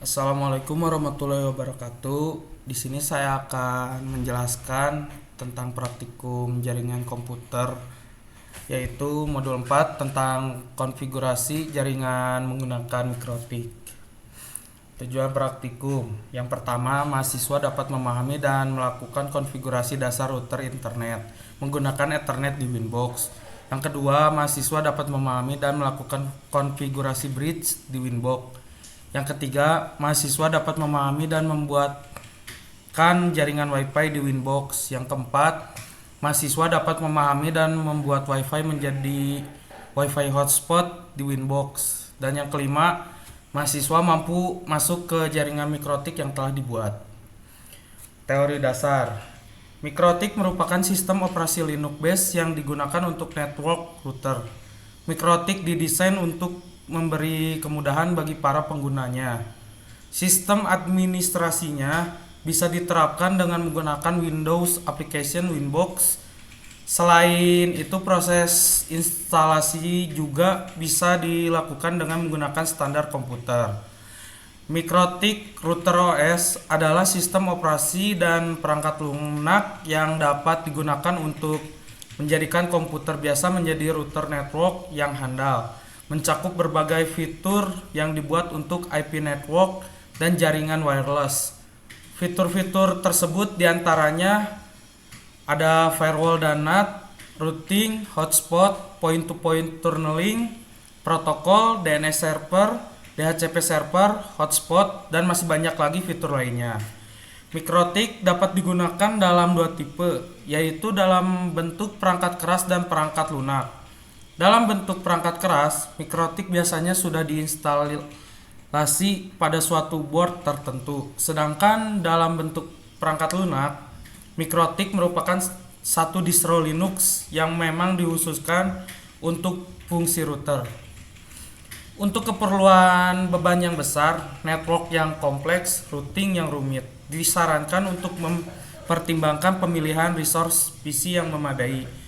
Assalamualaikum warahmatullahi wabarakatuh. Di sini saya akan menjelaskan tentang praktikum jaringan komputer, yaitu modul 4 tentang konfigurasi jaringan menggunakan mikrotik. Tujuan praktikum: yang pertama, mahasiswa dapat memahami dan melakukan konfigurasi dasar router internet menggunakan Ethernet di Winbox. Yang kedua, mahasiswa dapat memahami dan melakukan konfigurasi bridge di Winbox. Yang ketiga, mahasiswa dapat memahami dan membuatkan jaringan Wi-Fi di Winbox. Yang keempat, mahasiswa dapat memahami dan membuat Wi-Fi menjadi Wi-Fi hotspot di Winbox. Dan yang kelima, mahasiswa mampu masuk ke jaringan mikrotik yang telah dibuat. Teori dasar: mikrotik merupakan sistem operasi Linux base yang digunakan untuk network router. Mikrotik didesain untuk memberi kemudahan bagi para penggunanya. Sistem administrasinya bisa diterapkan dengan menggunakan Windows Application Winbox. Selain itu, proses instalasi juga bisa dilakukan dengan menggunakan standar komputer. Mikrotik Router OS adalah sistem operasi dan perangkat lunak yang dapat digunakan untuk menjadikan komputer biasa menjadi router network yang handal, mencakup berbagai fitur yang dibuat untuk IP network dan jaringan wireless. Fitur-fitur tersebut diantaranya ada firewall dan NAT, routing, hotspot, point-to-point tunneling, protokol, DNS server, DHCP server, hotspot, dan masih banyak lagi fitur lainnya. Mikrotik dapat digunakan dalam dua tipe, yaitu dalam bentuk perangkat keras dan perangkat lunak. Dalam bentuk perangkat keras, mikrotik biasanya sudah diinstalasi pada suatu board tertentu. Sedangkan dalam bentuk perangkat lunak, mikrotik merupakan satu distro Linux yang memang dikhususkan untuk fungsi router. Untuk keperluan beban yang besar, network yang kompleks, routing yang rumit, disarankan untuk mempertimbangkan pemilihan resource PC yang memadai.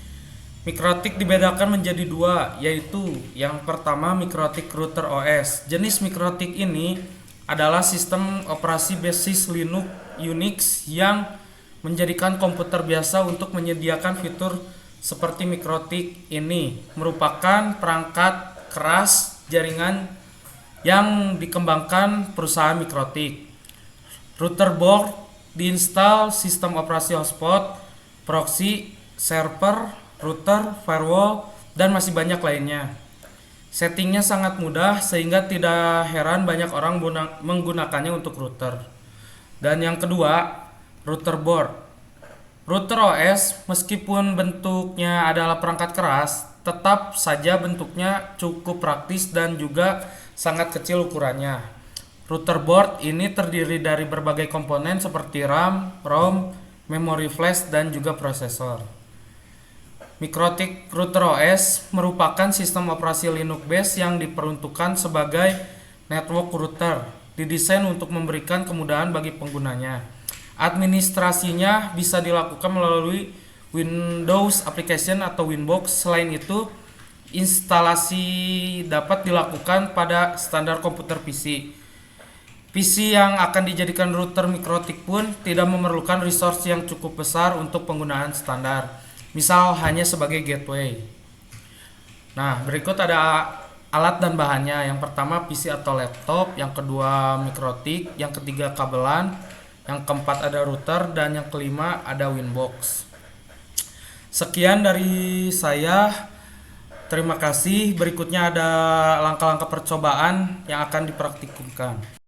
Mikrotik dibedakan menjadi dua, yaitu yang pertama mikrotik router OS. Jenis mikrotik ini adalah sistem operasi basis Linux Unix yang menjadikan komputer biasa untuk menyediakan fitur seperti mikrotik ini. Merupakan perangkat keras jaringan yang dikembangkan perusahaan mikrotik. Router board diinstal sistem operasi hotspot, proxy, server, router, firewall, dan masih banyak lainnya. Settingnya sangat mudah sehingga tidak heran banyak orang menggunakannya untuk router. Dan yang kedua, router board. Router OS meskipun bentuknya adalah perangkat keras, tetap saja bentuknya cukup praktis dan juga sangat kecil ukurannya. Router board ini terdiri dari berbagai komponen seperti RAM, ROM, memori flash, dan juga prosesor. Mikrotik Router OS merupakan sistem operasi Linux base yang diperuntukkan sebagai network router, didesain untuk memberikan kemudahan bagi penggunanya. Administrasinya bisa dilakukan melalui Windows Application atau Winbox. Selain itu, instalasi dapat dilakukan pada standar komputer PC. PC yang akan dijadikan router mikrotik pun tidak memerlukan resource yang cukup besar untuk penggunaan standar, misal hanya sebagai gateway. Nah, berikut ada alat dan bahannya. Yang pertama PC atau laptop, yang kedua mikrotik, yang ketiga kabelan, yang keempat ada router, dan yang kelima ada Winbox. Sekian dari saya. Terima kasih. Berikutnya ada langkah-langkah percobaan yang akan dipraktikumkan.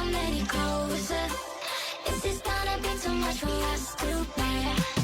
come any closer? Is this gonna be too much for us to bear?